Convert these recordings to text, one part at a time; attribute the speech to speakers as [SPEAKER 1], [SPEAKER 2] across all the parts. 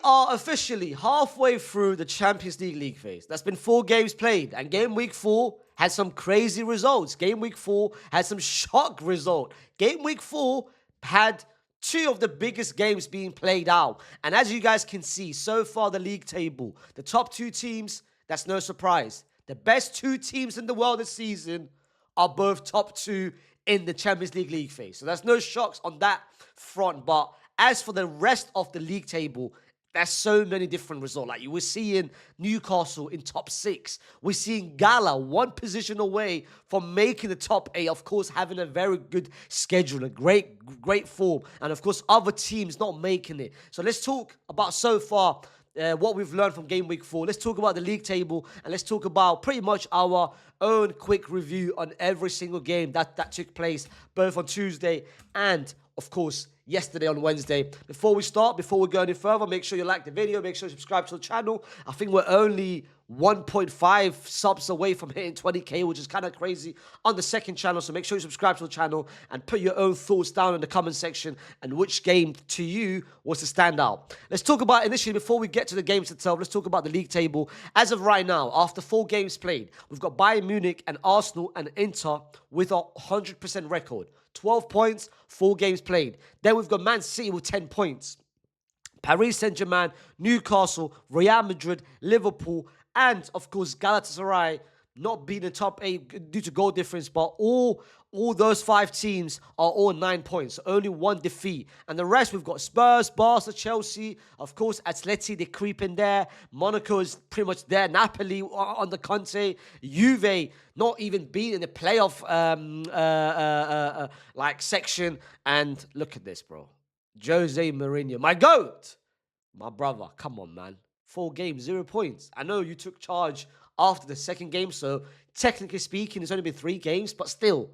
[SPEAKER 1] are officially halfway through the Champions League phase. That's been 4 games played, and game week 4 had some crazy results. Game week 4 had some shock result. Game week 4 had 2 of the biggest games being played out. And as you guys can see, so far the league table, the top 2 teams, that's no surprise. The best 2 teams in the world this season are both top 2 in the Champions League phase. So there's no shocks on that front. But as for the rest of the league table, there's so many different results. Like you were seeing Newcastle in top 6. We're seeing Gala 1 position away from making the top 8. Of course, having a very good schedule, a great form. And of course, other teams not making it. So let's talk about so far what we've learned from game week 4. Let's talk about the league table, and let's talk about pretty much our own quick review on every single game that took place both on Tuesday and, of course, yesterday on Wednesday. Before we go any further, make sure you like the video, make sure you subscribe to the channel. I think we're only 1.5 subs away from hitting 20k, which is kind of crazy on the second channel. So make sure you subscribe to the channel and put your own thoughts down in the comment section and which game to you was to stand out. Let's talk about, initially, before we get to the games itself, let's talk about the league table. As of right now, after 4 games played, we've got Bayern Munich and Arsenal and Inter with a 100% record. 12 points, 4 games played. Then we've got Man City with 10 points. Paris Saint-Germain, Newcastle, Real Madrid, Liverpool, and, of course, Galatasaray not being in top 8 due to goal difference, but all those 5 teams are all 9 points. Only 1 defeat. And the rest, we've got Spurs, Barca, Chelsea, of course, Atleti, they creep in there. Monaco is pretty much there. Napoli on the Conte. Juve not even being in the playoff section. And look at this, bro. Jose Mourinho, my GOAT. My brother, come on, man. 4 games, 0 points. I know you took charge after the second game, so technically speaking, it's only been 3 games, but still,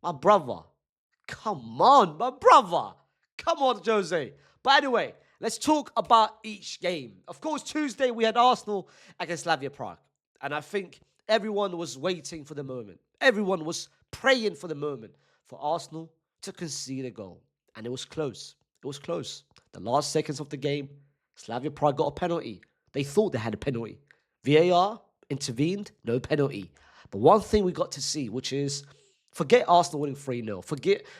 [SPEAKER 1] my brother, come on, my brother. Come on, Jose. But anyway, let's talk about each game. Of course, Tuesday, we had Arsenal against Slavia Prague, and I think everyone was waiting for the moment. Everyone was praying for the moment for Arsenal to concede a goal, and it was close. It was close. The last seconds of the game, Slavia Prague got a penalty. They thought they had a penalty. VAR intervened, no penalty. But one thing we got to see, which is, forget Arsenal winning 3-0.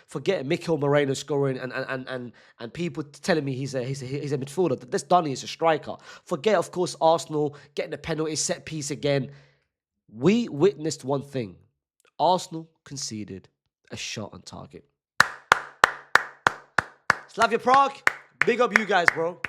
[SPEAKER 1] Forget Mikel Moreno scoring and people telling me he's a midfielder. This Donny is a striker. Forget, of course, Arsenal getting a penalty set piece again. We witnessed one thing. Arsenal conceded a shot on target. Slavia Prague, big up you guys, bro.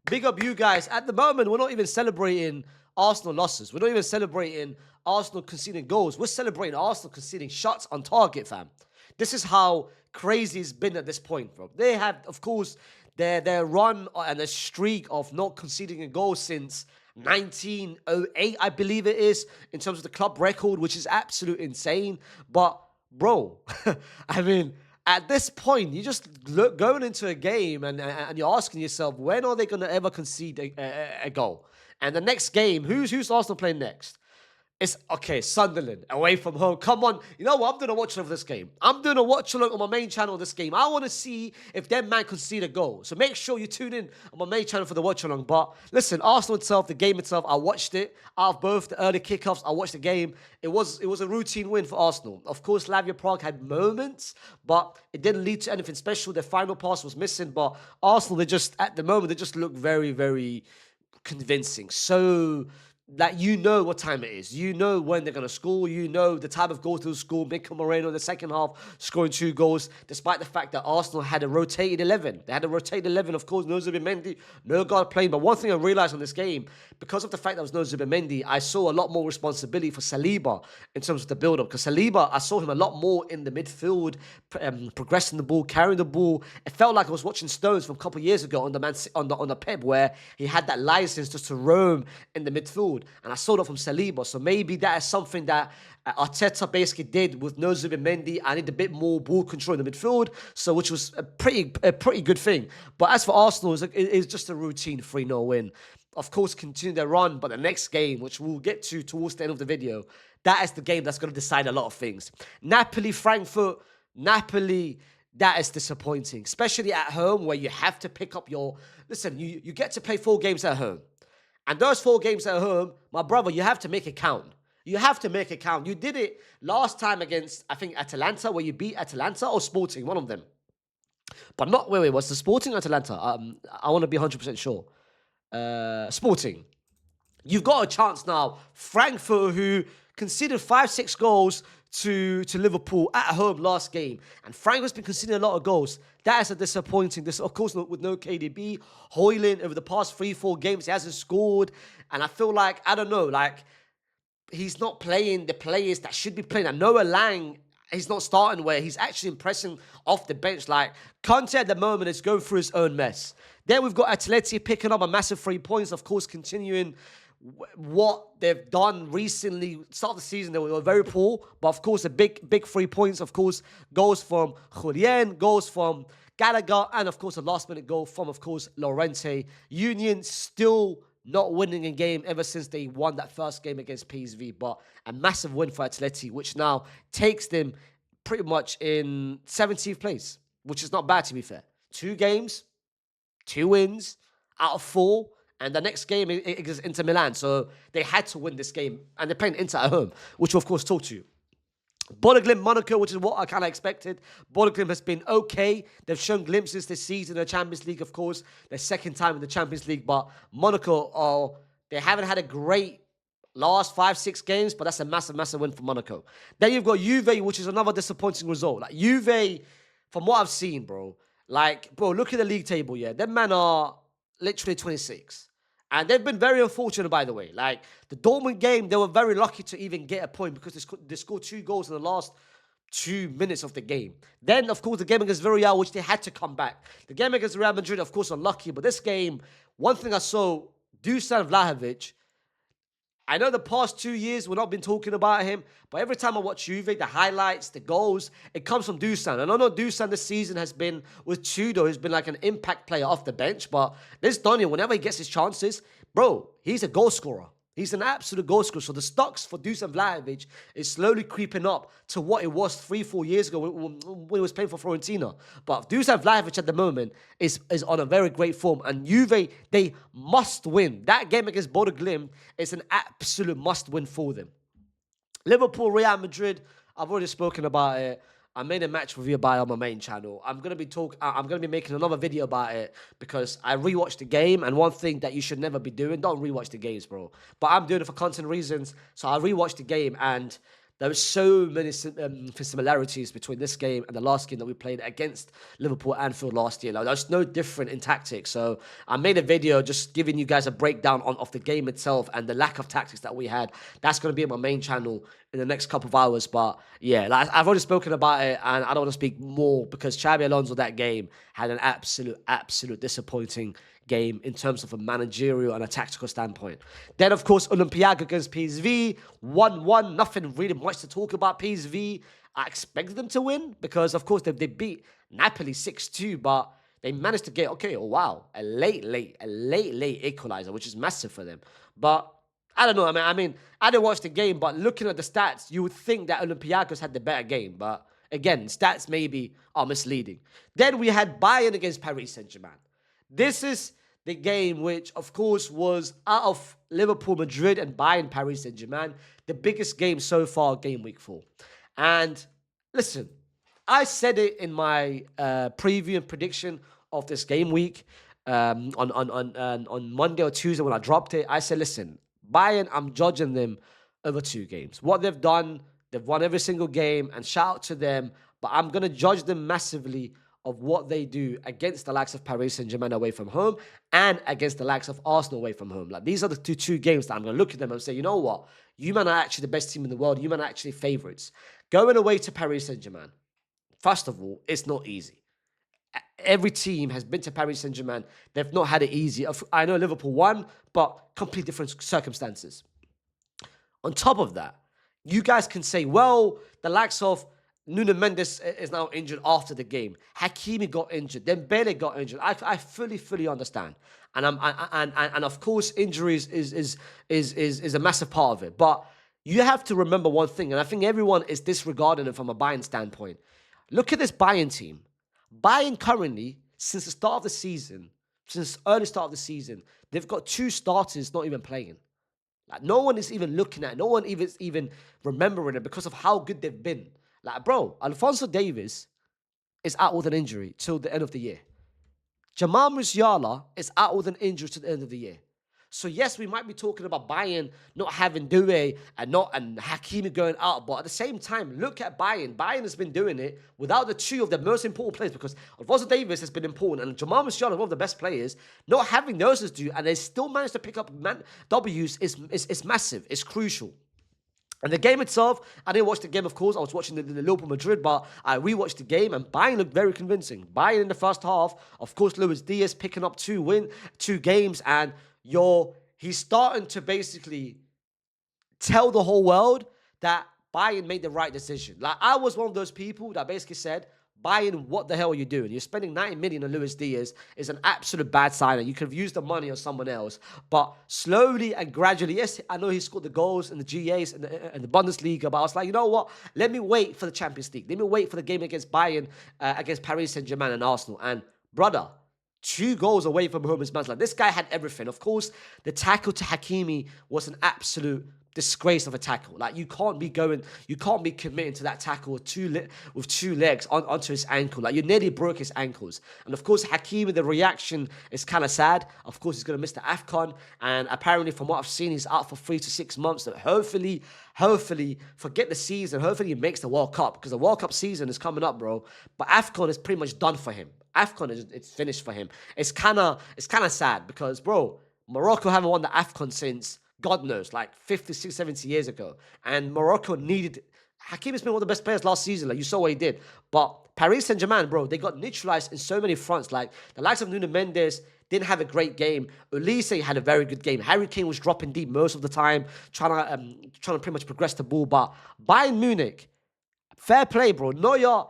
[SPEAKER 1] Big up you guys. At the moment, we're not even celebrating Arsenal losses. We're not even celebrating Arsenal conceding goals. We're celebrating Arsenal conceding shots on target, fam. This is how crazy it's been at this point, bro. They have, of course, their run and a streak of not conceding a goal since 1908, I believe it is, in terms of the club record, which is absolutely insane. But, bro, I mean, at this point, you just going into a game and you're asking yourself, when are they going to ever concede a goal? And the next game, who's Arsenal playing next? It's, okay, Sunderland, away from home. Come on. You know what? I'm doing a watch-along of this game. I'm doing a watch-along on my main channel of this game. I want to see if them man concede a goal. So make sure you tune in on my main channel for the watch-along. But listen, Arsenal itself, the game itself, I watched it. Out of both the early kickoffs, I watched the game. It was a routine win for Arsenal. Of course, Slavia Prague had moments, but it didn't lead to anything special. Their final pass was missing. But Arsenal, they just, at the moment, they just look very, very convincing. So, like, you know what time it is. You know when they're going to score. You know the type of goals they'll score. Mikel Moreno in the second half scoring 2 goals, despite the fact that Arsenal had a rotated 11. They had a rotated 11, of course. No Zubimendi, no guard playing. But one thing I realized on this game, because of the fact that there was no Zubimendi, I saw a lot more responsibility for Saliba in terms of the build-up. Because Saliba, I saw him a lot more in the midfield, progressing the ball, carrying the ball. It felt like I was watching Stones from a couple of years ago on the Pep, where he had that license just to roam in the midfield. And I saw that from Saliba. So maybe that is something that Arteta basically did with no Zubimendi. I need a bit more ball control in the midfield, so which was a pretty good thing. But as for Arsenal, it's just a routine 3-0 win. Of course, continue their run, but the next game, which we'll get to towards the end of the video, that is the game that's going to decide a lot of things. Napoli, Frankfurt. Napoli that is disappointing, especially at home where you have to pick up your... Listen, you get to play 4 games at home. And those 4 games at home, my brother, you have to make it count. You have to make it count. You did it last time against, I think, Atalanta, where you beat Atalanta or Sporting, one of them. But not, wait, was the Sporting or Atalanta? I want to be 100% sure. Sporting. You've got a chance now. Frankfurt, who conceded 5-6 goals to Liverpool at home last game. And Frankfurt's been conceding a lot of goals. That is a disappointing. This, of course, with no KDB. Højlund, over the past 3-4 games, he hasn't scored. And I feel like, I don't know, like, he's not playing the players that should be playing. And Noah Lang, he's not starting where he's actually impressing off the bench. Like, Conte at the moment is going through his own mess. Then we've got Atleti picking up a massive 3 points, of course, continuing what they've done recently. Start of the season, they were very poor, but of course, a big 3 points, of course, goes from Julian, goes from Gallagher, and of course, a last-minute goal from, of course, Llorente. Union still not winning a game ever since they won that first game against PSV, but a massive win for Atleti, which now takes them pretty much in 17th place, which is not bad, to be fair. 2 games, 2 wins out of 4, and the next game is Inter Milan, so they had to win this game, and they're playing Inter at home, which we'll of course talk to you. Bodeglimt Monaco, which is what I kind of expected. Bodeglimt has been okay. They've shown glimpses this season in the Champions League, of course. Their second time in the Champions League, but Monaco, they haven't had a great last 5-6 games, but that's a massive win for Monaco. Then you've got Juve, which is another disappointing result. Like, Juve, from what I've seen, bro, look at the league table, yeah. Them men are literally 26. And they've been very unfortunate, by the way. Like, the Dortmund game, they were very lucky to even get a point because they scored 2 goals in the last 2 minutes of the game. Then, of course, the game against Villarreal, which they had to come back. The game against Real Madrid, of course, unlucky. But this game, one thing I saw, Dusan Vlahovic, I know the past 2 years we've not been talking about him, but every time I watch Juve, the highlights, the goals, it comes from Dusan. And I know Dusan this season has been with Tudor, he's been like an impact player off the bench, but this Daniel, whenever he gets his chances, bro, he's a goal scorer. He's an absolute goal scorer. So the stocks for Dusan Vlahovic is slowly creeping up to what it was 3-4 years ago when he was playing for Fiorentina. But Dusan Vlahovic at the moment is on a very great form. And Juve, they must win. That game against Bodeglimt is an absolute must-win for them. Liverpool, Real Madrid, I've already spoken about it. I made a match review about it on my main channel. I'm gonna be making another video about it because I rewatched the game, and one thing that you should never be doing, don't rewatch the games, bro. But I'm doing it for content reasons, so I rewatched the game, and there were so many similarities between this game and the last game that we played against Liverpool Anfield last year. Like, there's no different in tactics. So I made a video just giving you guys a breakdown of the game itself and the lack of tactics that we had. That's going to be on my main channel in the next couple of hours. But yeah, like, I've already spoken about it, and I don't want to speak more because Xabi Alonso, that game, had an absolute disappointing game in terms of a managerial and a tactical standpoint. Then, of course, Olympiacos against PSV, 1-1. Nothing really much to talk about PSV. I expected them to win because, of course, they beat Napoli 6-2, but they managed to get, a late equalizer, which is massive for them. But I don't know. I mean, I didn't watch the game, but looking at the stats, you would think that Olympiacos had the better game. But again, stats maybe are misleading. Then we had Bayern against Paris Saint-Germain. This is the game which, of course, was out of Liverpool, Madrid, and Bayern, Paris Saint-Germain, the biggest game so far, game week 4. And listen, I said it in my preview and prediction of this game week on Monday or Tuesday when I dropped it. I said, listen, Bayern, I'm judging them over 2 games. What they've done, they've won every single game, and shout out to them, but I'm going to judge them massively of what they do against the likes of Paris Saint-Germain away from home and against the likes of Arsenal away from home. Like, these are the two games that I'm going to look at them and say, you know what? You men are actually the best team in the world. You men are actually favourites. Going away to Paris Saint-Germain, first of all, it's not easy. Every team has been to Paris Saint-Germain. They've not had it easy. I know Liverpool won, but complete different circumstances. On top of that, you guys can say, well, the likes of Nuno Mendes is now injured after the game. Hakimi got injured. Dembele got injured. I fully understand, and and of course injuries is a massive part of it. But you have to remember one thing, and I think everyone is disregarding it from a Bayern standpoint. Look at this Bayern team. Bayern currently, since the start of the season, since early start of the season, they've got 2 starters not even playing. Like, no one is even looking at it. No one even remembering it because of how good they've been. Like, bro, Alphonso Davies is out with an injury till the end of the year. Jamal Musiala is out with an injury to the end of the year. So yes, we might be talking about Bayern not having Doué and Hakimi going out, but at the same time, look at Bayern. Bayern has been doing it without the 2 of the most important players, because Alphonso Davies has been important and Jamal Musiala, one of the best players. Not having those as do, and they still managed to pick up W's is massive. It's crucial. And the game itself, I didn't watch the game, of course. I was watching the Liverpool Madrid, but I rewatched the game, and Bayern looked very convincing. Bayern in the first half, of course, Luis Diaz picking up 2 games, and he's starting to basically tell the whole world that Bayern made the right decision. Like, I was one of those people that basically said, Bayern, what the hell are you doing? You're spending 90 million on Luis Diaz. Is an absolute bad sign. You could have used the money on someone else. But slowly and gradually, yes, I know he scored the goals in the GAs and the Bundesliga, but I was like, you know what? Let me wait for the Champions League. Let me wait for the game against Bayern, against Paris Saint-Germain and Arsenal. And brother, 2 goals away from home is man. Like, this guy had everything. Of course, the tackle to Hakimi was an absolute disgrace of a tackle. Like, you can't be committing to that tackle with 2 legs onto his ankle. Like, you nearly broke his ankles. And of course, Hakimi, the reaction is kind of sad. Of course, he's going to miss the AFCON, and apparently, from what I've seen, he's out for 3 to 6 months. So hopefully, forget the season. Hopefully, he makes the World Cup, because the World Cup season is coming up, bro. But AFCON is pretty much done for him. AFCON it's finished for him. It's kind of sad because, bro, Morocco haven't won the AFCON since God knows, like 50, 60, 70 years ago. And Morocco needed... Hakimi's been one of the best players last season. Like, you saw what he did. But Paris Saint-Germain, bro, they got neutralized in so many fronts. Like, the likes of Nuno Mendes didn't have a great game. Olise had a very good game. Harry Kane was dropping deep most of the time, trying to pretty much progress the ball. But Bayern Munich, fair play, bro. Neuer,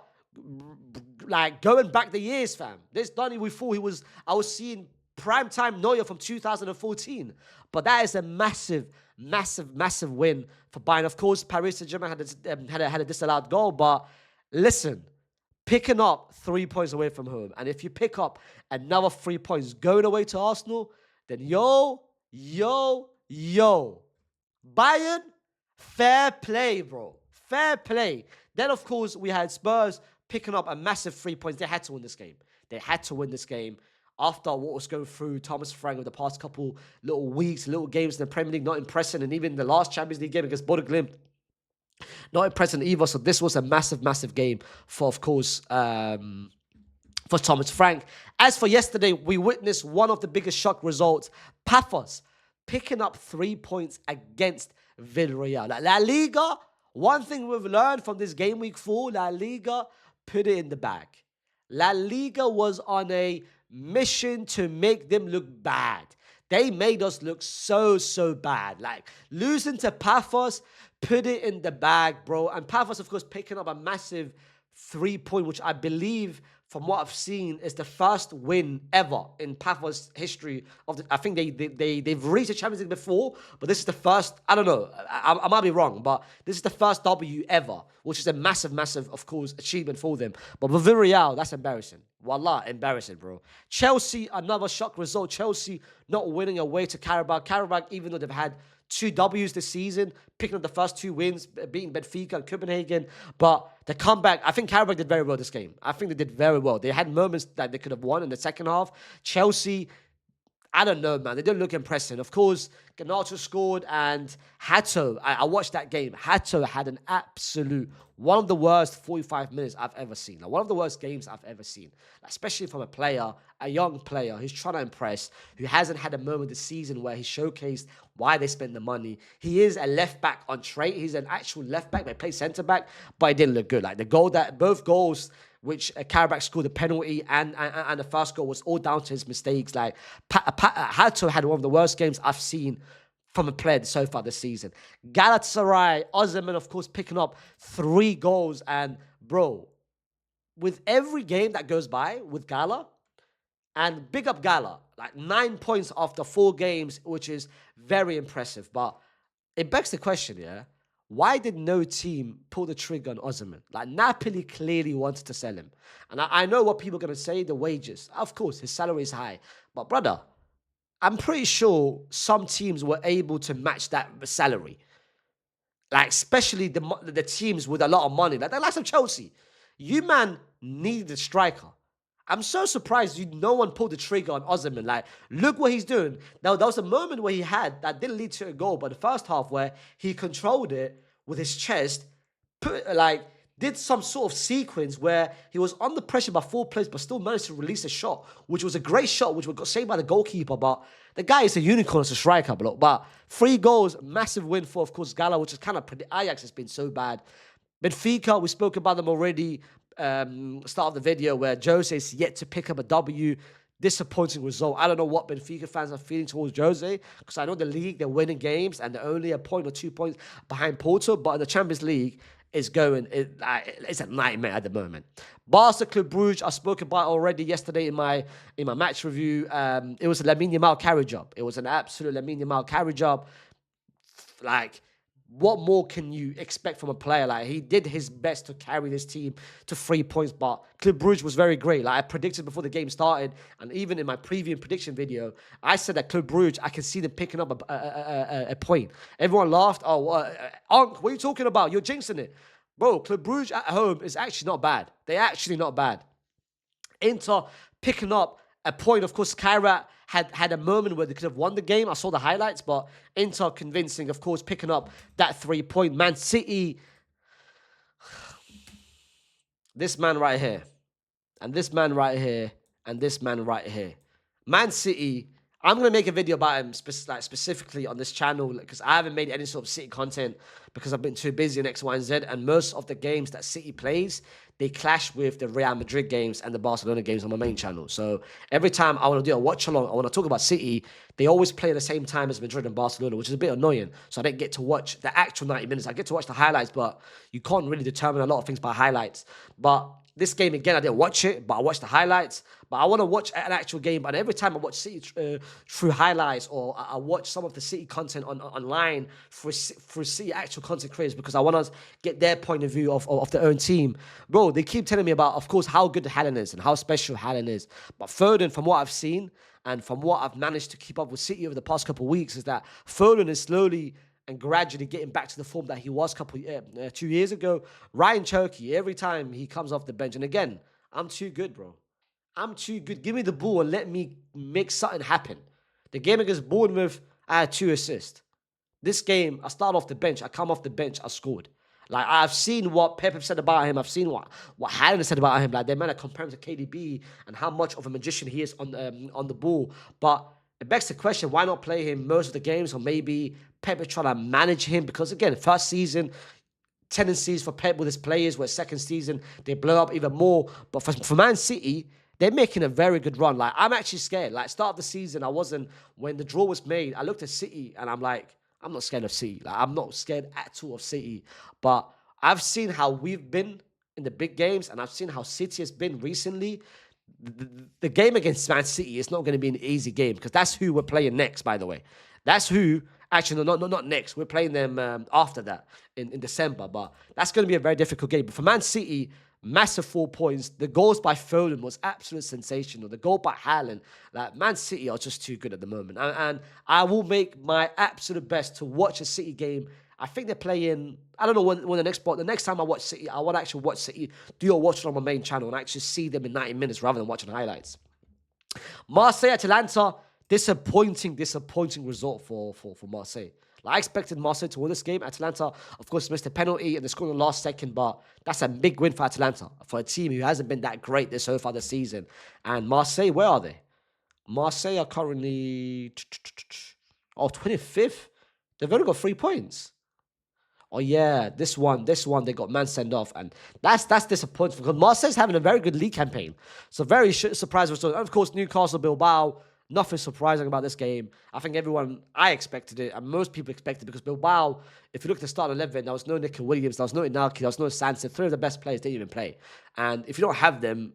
[SPEAKER 1] like, going back the years, fam. This Donny, I was seeing primetime Neuer from 2014. But that is a massive win for Bayern. Of course, Paris Saint-Germain had a disallowed goal, but listen, picking up 3 points away from home, and if you pick up another 3 points going away to Arsenal, then yo, Bayern, fair play, bro. Fair play. Then, of course, we had Spurs picking up a massive 3 points. They had to win this game. After what was going through Thomas Frank over the past couple little games in the Premier League, not impressing, and even the last Champions League game against Bodo Glimt, not impressing either. So this was a massive game for, of course, for Thomas Frank. As for yesterday, we witnessed one of the biggest shock results. Pafos picking up 3 points against Villarreal. La Liga, one thing we've learned from this game week 4, La Liga put it in the bag. La Liga was on a mission to make them look bad. They made us look so bad. Like, losing to Pafos, put it in the bag, bro. And Pafos, of course, picking up a massive 3 point, which I believe, from what I've seen, is the first win ever in Pafos history. I think they've reached the Champions League before, but this is the first. I don't know. I might be wrong, but this is the first W ever, which is a massive, of course, achievement for them. But with Villarreal, that's embarrassing. Wallah, embarrassing, bro. Chelsea, another shock result. Chelsea not winning away to Karabakh. Karabakh, even though they've had 2 W's this season, picking up the first 2 wins, beating Benfica and Copenhagen. But the comeback, I think Karabakh did very well this game. I think they did very well. They had moments that they could have won in the second half. Chelsea, I don't know, man. They didn't look impressive. Of course, Ganacho scored, and Hato, I watched that game. Hato had an absolute, one of the worst 45 minutes I've ever seen. Like, one of the worst games I've ever seen. Especially from a young player who's trying to impress, who hasn't had a moment this season where he showcased why they spend the money. He is a left back on trait. He's an actual left back. They play centre back, but it didn't look good. Like, both goals, which Karabakh scored, the penalty and the first goal, was all down to his mistakes. Like, Hato had one of the worst games I've seen from a player so far this season. Galatasaray, Osimhen, of course, picking up 3 goals. And, bro, with every game that goes by with Gala, and big up Gala, like 9 points after 4 games, which is very impressive. But it begs the question, yeah, why did no team pull the trigger on Osimhen? Like, Napoli clearly wanted to sell him. And I know what people are going to say, the wages. Of course, his salary is high. But, brother, I'm pretty sure some teams were able to match that salary. Like, especially the teams with a lot of money. Like the likes of Chelsea. You, man, need a striker. I'm so surprised no one pulled the trigger on Osimhen. Like, look what he's doing. Now, there was a moment where he had that didn't lead to a goal, but the first half where he controlled it with his chest, did some sort of sequence where he was under pressure by 4 players, but still managed to release a shot, which was a great shot, which got saved by the goalkeeper. But the guy is a unicorn as a striker, bro. But 3 goals, massive win for, of course, Gala, which is kind of Ajax has been so bad. Benfica, we spoke about them already. Start of the video where Jose is yet to pick up a W. Disappointing result. I don't know what Benfica fans are feeling towards Jose, because I know the league, they're winning games and they're only a point or 2 points behind Porto, but in the Champions League, it's a nightmare at the moment. Barca Club Brugge, I spoke about already yesterday in my match review. It was a Lamine Yamal carry job. It was an absolute Lamine Yamal carry job. Like, what more can you expect from a player? Like, he did his best to carry this team to 3 points, but Club Brugge was very great. Like, I predicted before the game started, and even in my preview and prediction video, I said that Club Brugge, I can see them picking up a point. Everyone laughed. Oh, Unc, what are you talking about? You're jinxing it. Bro, Club Brugge at home is actually not bad. They're actually not bad. Inter picking up a point. Of course, Kyrat had a moment where they could have won the game. I saw the highlights, but Inter convincing, of course, picking up that 3 point. Man City, this man right here, and this man right here, and this man right here. Man City, I'm going to make a video about him specifically on this channel, because I haven't made any sort of City content because I've been too busy in X, Y, and Z, and most of the games that City plays, they clash with the Real Madrid games and the Barcelona games on my main channel. So every time I want to do a watch along, I want to talk about City, they always play at the same time as Madrid and Barcelona, which is a bit annoying. So I didn't get to watch the actual 90 minutes. I get to watch the highlights, but you can't really determine a lot of things by highlights. But this game, again, I didn't watch it, but I watched the highlights. But I want to watch an actual game. And every time I watch City through highlights, or I watch some of the City content online for City actual content creators, because I want to get their point of view of their own team. Bro, they keep telling me about, of course, how good Haaland is and how special Haaland is. But Foden, from what I've seen and from what I've managed to keep up with City over the past couple of weeks, is that Foden is slowly and gradually getting back to the form that he was 2 years ago. Ryan Cherky, every time he comes off the bench, and again, I'm too good, bro. I'm too good. Give me the ball and let me make something happen. The game against Bournemouth, I had 2 assists. This game, I start off the bench. I come off the bench, I scored. Like, I've seen what Pep said about him. I've seen what Haaland said about him. Like, they might compare him to KDB and how much of a magician he is on the ball. But it begs the question, why not play him most of the games? Or maybe Pep is trying to manage him, because, again, first season, tendencies for Pep with his players, where second season, they blow up even more. But for Man City, they're making a very good run. Like, I'm actually scared. Like, start of the season, when the draw was made, I looked at City and I'm like, I'm not scared of City. Like, I'm not scared at all of City. But I've seen how we've been in the big games, and I've seen how City has been recently. The game against Man City is not going to be an easy game, because that's who we're playing next, by the way. That's who, actually, no, not next. We're playing them after that in December. But that's going to be a very difficult game. But for Man City, massive 4 points. The goals by Foden was absolutely sensational. The goal by Haaland. Like, Man City are just too good at the moment. And I will make my absolute best to watch a City game. I think they're playing, I don't know when the next time I watch City, I want to actually watch City, do a watch it on my main channel and actually see them in 90 minutes rather than watching highlights. Marseille, Atalanta, disappointing result for Marseille. Like, I expected Marseille to win this game. Atalanta, of course, missed a penalty and they scored in the last second, but that's a big win for Atalanta, for a team who hasn't been that great so far this season. And Marseille, where are they? Marseille are currently 25th. They've only got 3 points. Oh yeah, this one, they got man sent off, and that's disappointing, because Marseille's having a very good league campaign. So very surprising result. And of course, Newcastle, Bilbao, nothing surprising about this game. I think I expected it, and most people expected it, because Bilbao, if you look at the start 11, there was no Nico Williams, there was no Inaki, there was no Sanson. 3 of the best players didn't even play. And if you don't have them,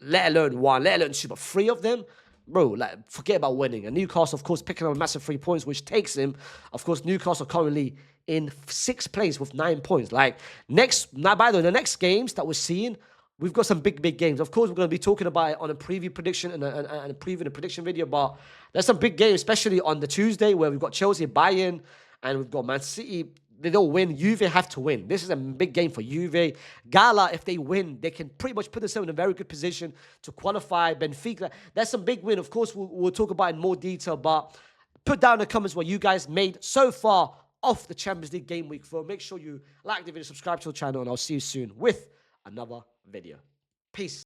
[SPEAKER 1] let alone 1, let alone 2, but 3 of them, bro, like, forget about winning. And Newcastle, of course, picking up a massive 3 points, which takes him. Of course, Newcastle currently in sixth place with 9 points. Like by the way, the next games that we're seeing, we've got some big games. Of course, we're going to be talking about it on a preview prediction and a preview and a prediction video. But there's some big games, especially on the Tuesday where we've got Chelsea, Bayern, and we've got Man City. They don't win. Juve have to win. This is a big game for Juve. Gala, if they win, they can pretty much put themselves in a very good position to qualify. Benfica, that's some big win. Of course, we'll talk about it in more detail. But put down in the comments what you guys made so far of the Champions League game week 4. Make sure you like the video, subscribe to the channel, and I'll see you soon with another video. Peace.